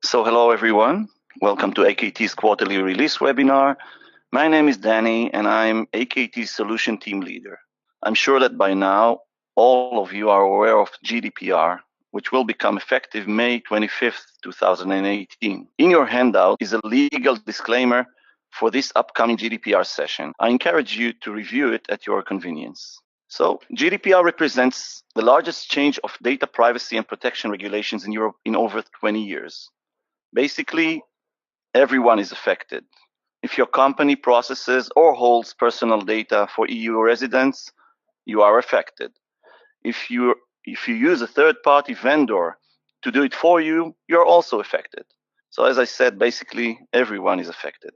So hello everyone, welcome to AKT's quarterly release webinar. My name is Danny and I'm AKT's solution team leader. I'm sure that by now all of you are aware of GDPR, which will become effective May 25th, 2018. In your handout is a legal disclaimer for this upcoming GDPR session. I encourage you to review it at your convenience. So GDPR represents the largest change of data privacy and protection regulations in Europe in over 20 years. Basically, everyone is affected. If your company processes or holds personal data for EU residents, you are affected. If you use a third-party vendor to do it for you, you're also affected. So as I said, basically everyone is affected.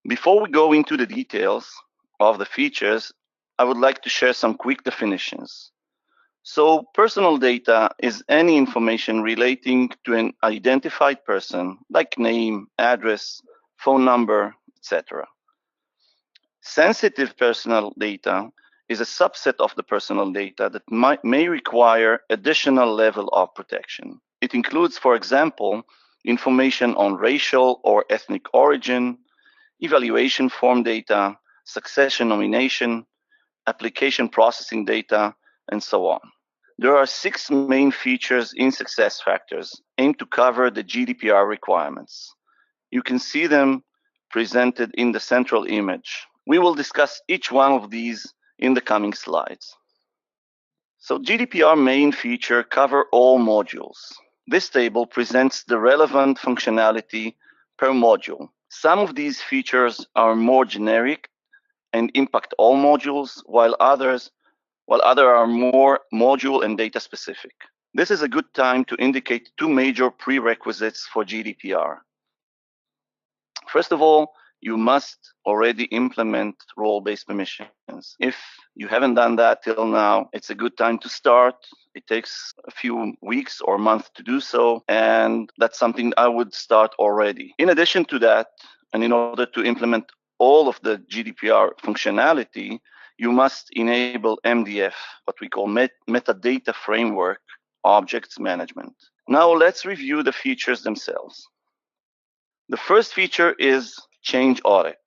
Before we go into the details of the features, I would like to share some quick definitions. So personal data is any information relating to an identified person, like name, address, phone number, etc. Sensitive personal data is a subset of the personal data that may require additional level of protection. It includes, for example, information on racial or ethnic origin, evaluation form data, succession nomination, application processing data, and so on. There are 6 main features in SuccessFactors aimed to cover the GDPR requirements. You can see them presented in the central image. We will discuss each one of these in the coming slides. So GDPR main feature cover all modules. This table presents the relevant functionality per module. Some of these features are more generic and impact all modules, while others are more module and data specific. This is a good time to indicate 2 major prerequisites for GDPR. First of all, you must already implement role-based permissions. If you haven't done that till now, it's a good time to start. It takes a few weeks or months to do so, and that's something I would start already. In addition to that, and in order to implement all of the GDPR functionality, you must enable MDF, what we call metadata framework objects management. Now let's review the features themselves. The first feature is Change Audit.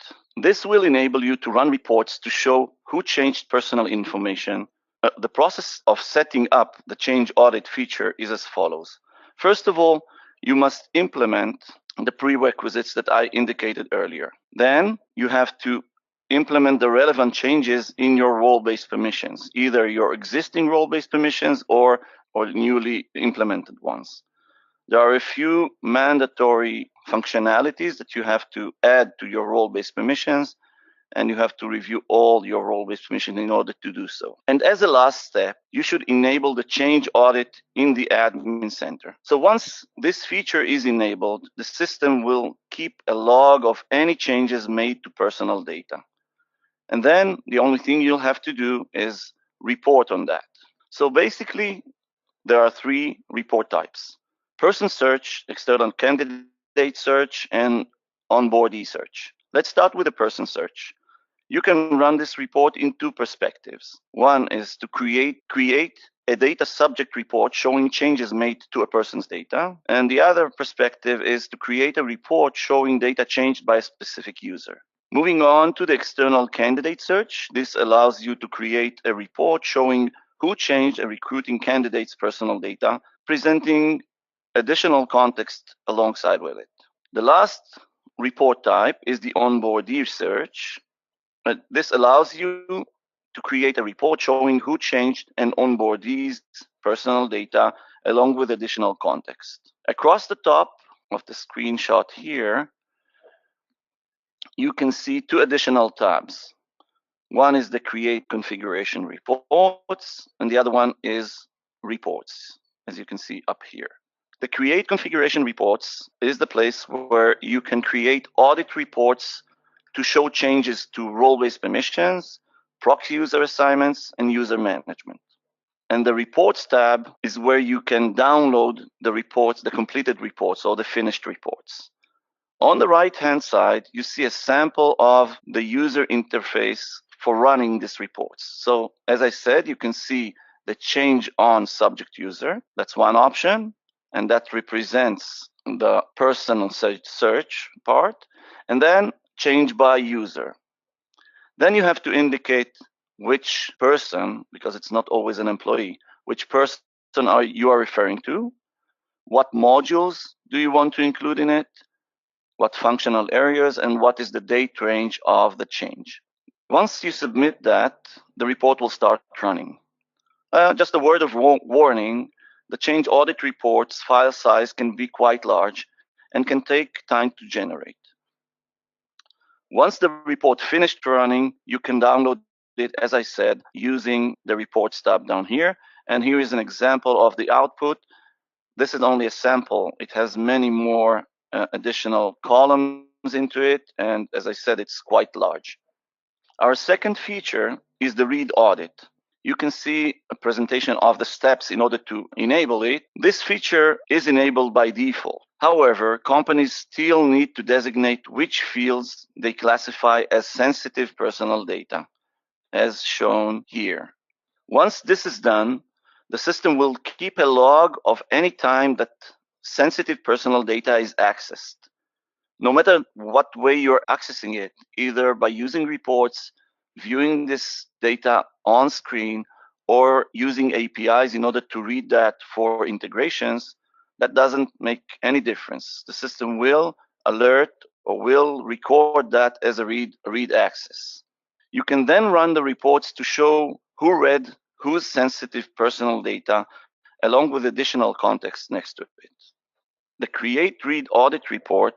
This will enable you to run reports to show who changed personal information. The process of setting up the Change Audit feature is as follows. First of all, you must implement the prerequisites that I indicated earlier. Then you have to implement the relevant changes in your role-based permissions, either your existing role-based permissions or newly implemented ones. There are a few mandatory functionalities that you have to add to your role-based permissions, and you have to review all your role-based permissions in order to do so. And as a last step, you should enable the change audit in the admin center. So once this feature is enabled, the system will keep a log of any changes made to personal data. And then the only thing you'll have to do is report on that. So basically, there are 3 report types: person search, external candidate search, and onboardee search. Let's start with the person search. You can run this report in 2 perspectives. One is to create a data subject report showing changes made to a person's data. And the other perspective is to create a report showing data changed by a specific user. Moving on to the external candidate search, this allows you to create a report showing who changed a recruiting candidate's personal data, presenting additional context alongside with it. The last report type is the onboardee search. This allows you to create a report showing who changed an onboardee's personal data along with additional context. Across the top of the screenshot here, you can see 2 additional tabs. One is the Create Configuration Reports, and the other one is Reports, as you can see up here. The Create Configuration Reports is the place where you can create audit reports to show changes to role-based permissions, proxy user assignments, and user management. And the Reports tab is where you can download the reports, the completed reports, or the finished reports. On the right-hand side, you see a sample of the user interface for running these reports. So as I said, you can see the change on subject user. That's one option. and that represents the personal search part, and then change by user. Then you have to indicate which person, because it's not always an employee, which person you are referring to, what modules do you want to include in it, what functional areas, and what is the date range of the change. Once you submit that, the report will start running. Just a word of warning, the change audit report's file size can be quite large and can take time to generate. Once the report finished running, you can download it, as I said, using the Reports tab down here. And here is an example of the output. This is only a sample. It has many more additional columns into it. And as I said, it's quite large. Our second feature is the Read Audit. You can see a presentation of the steps in order to enable it. This feature is enabled by default. However, companies still need to designate which fields they classify as sensitive personal data, as shown here. Once this is done, the system will keep a log of any time that sensitive personal data is accessed. No matter what way you're accessing it, either by using reports, viewing this data on screen, or using APIs in order to read that for integrations, that doesn't make any difference. The system will alert or will record that as a read access. You can then run the reports to show who read whose sensitive personal data, along with additional context next to it. The Create Read Audit Report,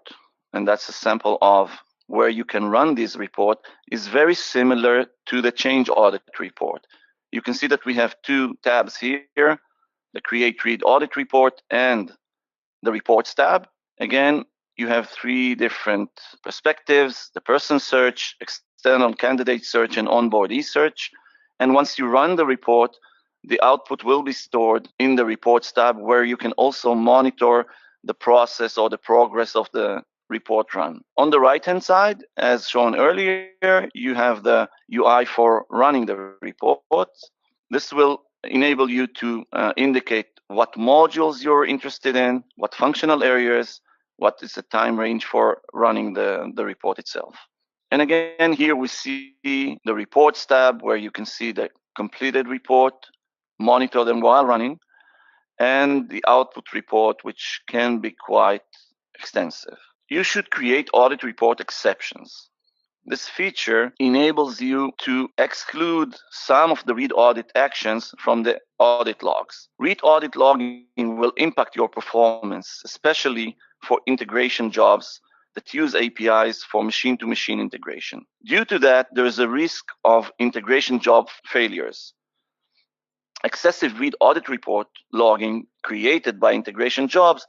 and that's a sample of where you can run this report, is very similar to the Change Audit Report. You can see that we have two tabs here, the Create Read Audit Report and the Reports tab. Again, you have three different perspectives: the person search, external candidate search, and onboard e-search. And once you run the report, the output will be stored in the Reports tab, where you can also monitor the process or the progress of the report run. On the right-hand side, as shown earlier, you have the UI for running the report. This will enable you to indicate what modules you're interested in, what functional areas, what is the time range for running the report itself. And again, here we see the Reports tab, where you can see the completed report, monitor them while running, and the output report, which can be quite extensive. You should create audit report exceptions. This feature enables you to exclude some of the read audit actions from the audit logs. Read audit logging will impact your performance, especially for integration jobs that use APIs for machine-to-machine integration. Due to that, there is a risk of integration job failures. Excessive read audit report logging created by integration jobs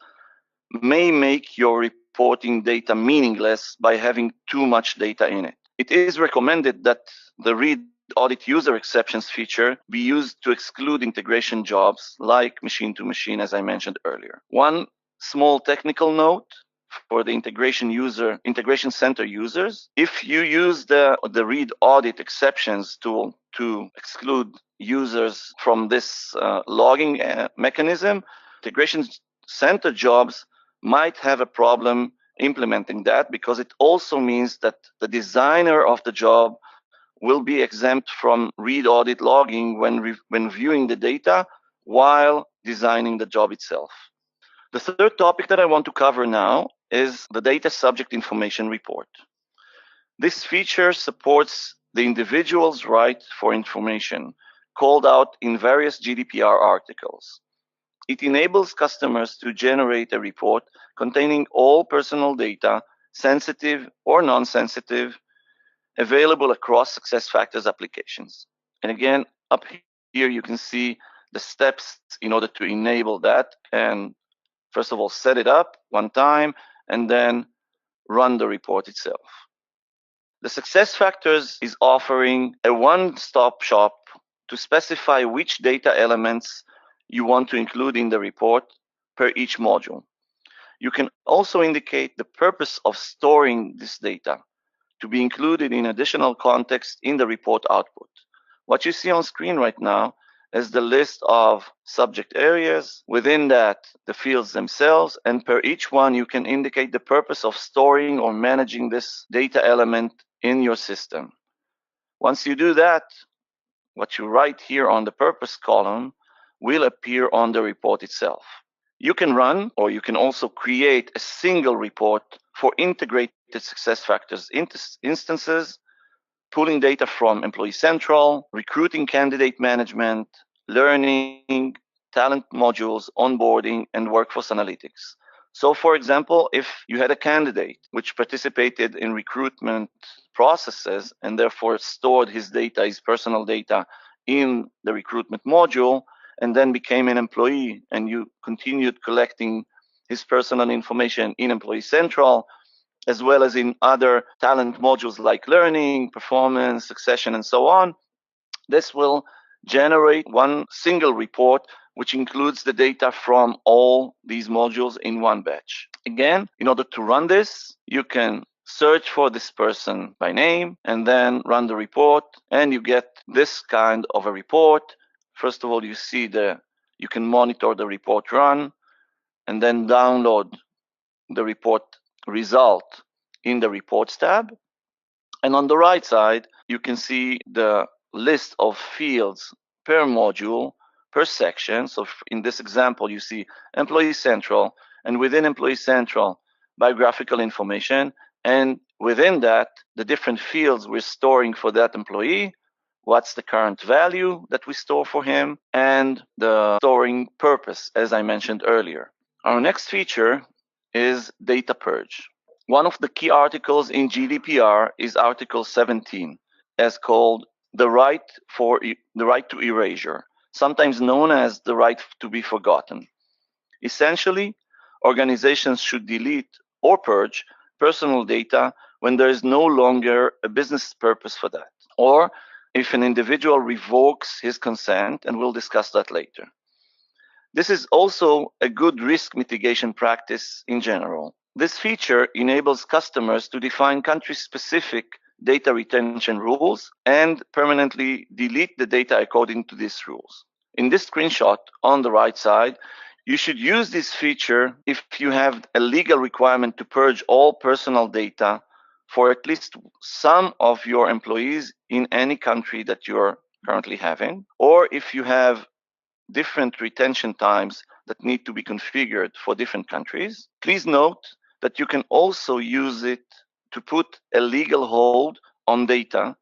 may make your reporting data meaningless by having too much data in it. It is recommended that the Read Audit User Exceptions feature be used to exclude integration jobs like machine-to-machine, as I mentioned earlier. One small technical note for the integration center users: if you use the Read Audit Exceptions tool to exclude users from this logging mechanism, integration center jobs might have a problem implementing that, because it also means that the designer of the job will be exempt from read audit logging when viewing the data while designing the job itself. The third topic that I want to cover now is the Data Subject Information Report. This feature supports the individual's right for information called out in various GDPR articles. It enables customers to generate a report containing all personal data, sensitive or non-sensitive, available across SuccessFactors applications. And again, up here you can see the steps in order to enable that. And first of all, set it up one time and then run the report itself. The SuccessFactors is offering a one-stop shop to specify which data elements you want to include in the report per each module. You can also indicate the purpose of storing this data to be included in additional context in the report output. What you see on screen right now is the list of subject areas. Within that, the fields themselves, and per each one, you can indicate the purpose of storing or managing this data element in your system. Once you do that, what you write here on the purpose column will appear on the report itself. You can run, or you can also create a single report for integrated SuccessFactors instances, pulling data from Employee Central, recruiting candidate management, learning, talent modules, onboarding, and workforce analytics. So, for example, if you had a candidate which participated in recruitment processes and therefore stored his data, his personal data, in the recruitment module, and then became an employee, and you continued collecting his personal information in Employee Central, as well as in other talent modules like learning, performance, succession, and so on, this will generate one single report which includes the data from all these modules in one batch. Again, in order to run this, you can search for this person by name and then run the report, and you get this kind of a report. First of all, you can monitor the report run and then download the report result in the Reports tab. And on the right side, you can see the list of fields per module, per section. So in this example, you see Employee Central, and within Employee Central, biographical information. And within that, the different fields we're storing for that employee, what's the current value that we store for him, and the storing purpose, as I mentioned earlier. Our next feature is data purge. One of the key articles in GDPR is Article 17, as called the right to erasure, sometimes known as the right to be forgotten. Essentially, organizations should delete or purge personal data when there is no longer a business purpose for that, or if an individual revokes his consent, and we'll discuss that later. This is also a good risk mitigation practice in general. This feature enables customers to define country-specific data retention rules and permanently delete the data according to these rules. In this screenshot on the right side, you should use this feature if you have a legal requirement to purge all personal data for at least some of your employees in any country that you're currently having, or if you have different retention times that need to be configured for different countries. Please note that you can also use it to put a legal hold on data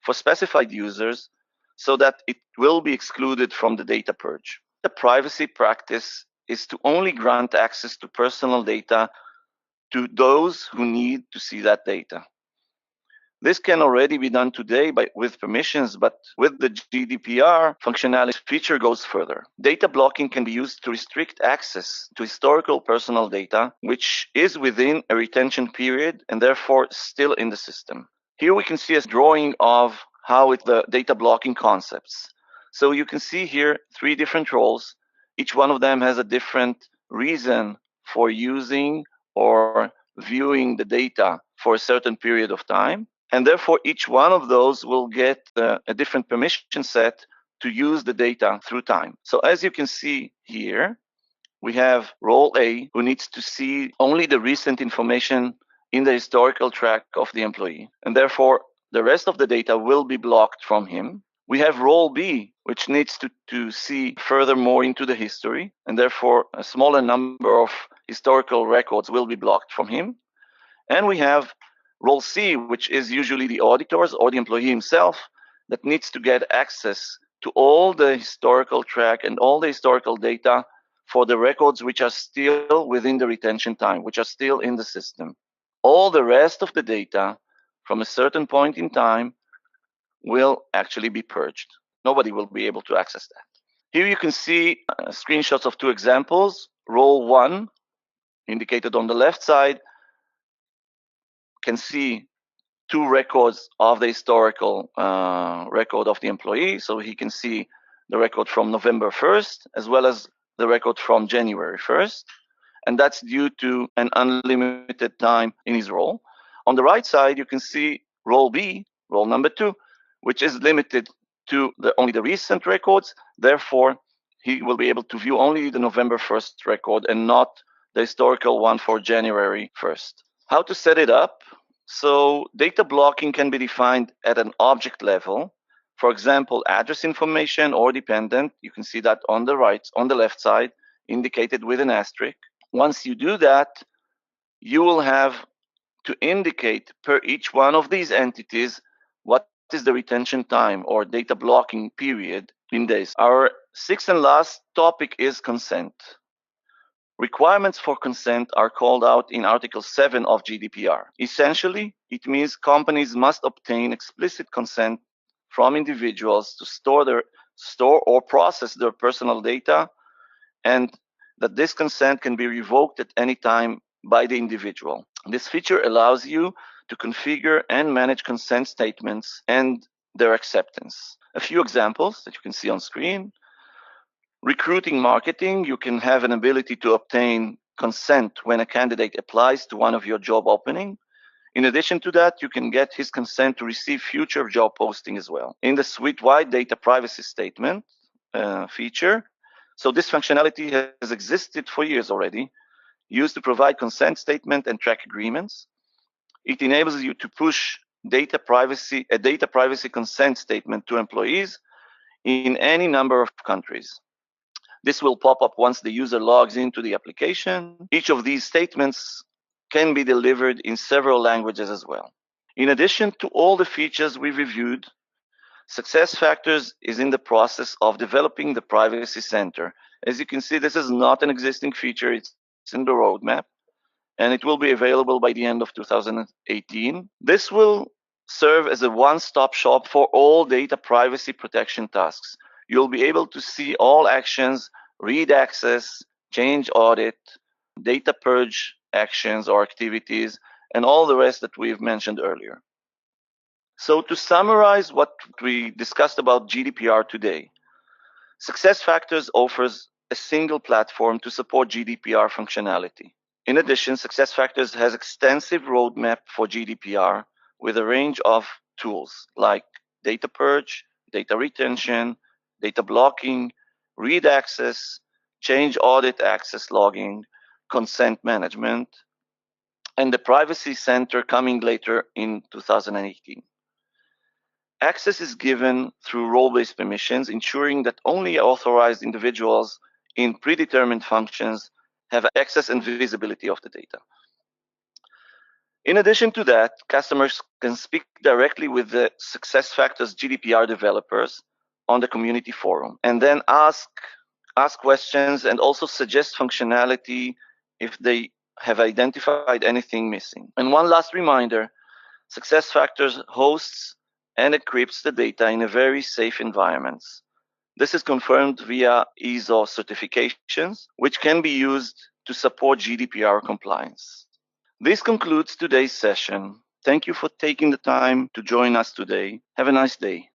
for specified users so that it will be excluded from the data purge. The privacy practice is to only grant access to personal data to those who need to see that data. This can already be done today with permissions, but with the GDPR functionality feature goes further. Data blocking can be used to restrict access to historical personal data, which is within a retention period and therefore still in the system. Here we can see a drawing of how the data blocking concepts. So you can see here 3 different roles. Each one of them has a different reason for using or viewing the data for a certain period of time. And therefore, each one of those will get a different permission set to use the data through time. So as you can see here, we have role A, who needs to see only the recent information in the historical track of the employee. And therefore, the rest of the data will be blocked from him. We have role B, which needs to see furthermore into the history. And therefore, a smaller number of historical records will be blocked from him. And we have role C, which is usually the auditors or the employee himself, that needs to get access to all the historical track and all the historical data for the records which are still within the retention time, which are still in the system. All the rest of the data from a certain point in time will actually be purged. Nobody will be able to access that. Here you can see screenshots of 2 examples. Role 1, indicated on the left side, can see 2 records of the historical record of the employee. So he can see the record from November 1st, as well as the record from January 1st. And that's due to an unlimited time in his role. On the right side, you can see role B, role number 2, which is limited to only the recent records. Therefore, he will be able to view only the November 1st record and not the historical one for January 1st. How to set it up? So data blocking can be defined at an object level. For example, address information or dependent. You can see that on the left side, indicated with an asterisk. Once you do that, you will have to indicate per each one of these entities what is the retention time or data blocking period in days. Our sixth and last topic is consent. Requirements for consent are called out in Article 7 of GDPR. Essentially, it means companies must obtain explicit consent from individuals to store or process their personal data, and that this consent can be revoked at any time by the individual. This feature allows you to configure and manage consent statements and their acceptance. A few examples that you can see on screen. Recruiting marketing, you can have an ability to obtain consent when a candidate applies to one of your job opening. In addition to that, you can get his consent to receive future job posting as well. In the suite-wide data privacy statement feature, so this functionality has existed for years already, used to provide consent statement and track agreements. It enables you to push a data privacy consent statement to employees in any number of countries. This will pop up once the user logs into the application. Each of these statements can be delivered in several languages as well. In addition to all the features we reviewed, SuccessFactors is in the process of developing the Privacy Center. As you can see, this is not an existing feature, it's in the roadmap, and it will be available by the end of 2018. This will serve as a one-stop shop for all data privacy protection tasks. You'll be able to see all actions, read access, change audit, data purge actions or activities, and all the rest that we've mentioned earlier. So to summarize what we discussed about GDPR today, SuccessFactors offers a single platform to support GDPR functionality. In addition, SuccessFactors has extensive roadmap for GDPR with a range of tools like data purge, data retention, data blocking, read access, change audit access logging, consent management, and the Privacy Center coming later in 2018. Access is given through role-based permissions, ensuring that only authorized individuals in predetermined functions have access and visibility of the data. In addition to that, customers can speak directly with the SuccessFactors GDPR developers on the community forum, and then ask questions and also suggest functionality if they have identified anything missing. And one last reminder, SuccessFactors hosts and encrypts the data in a very safe environments. This is confirmed via ISO certifications, which can be used to support GDPR compliance. This concludes today's session. Thank you for taking the time to join us today. Have a nice day.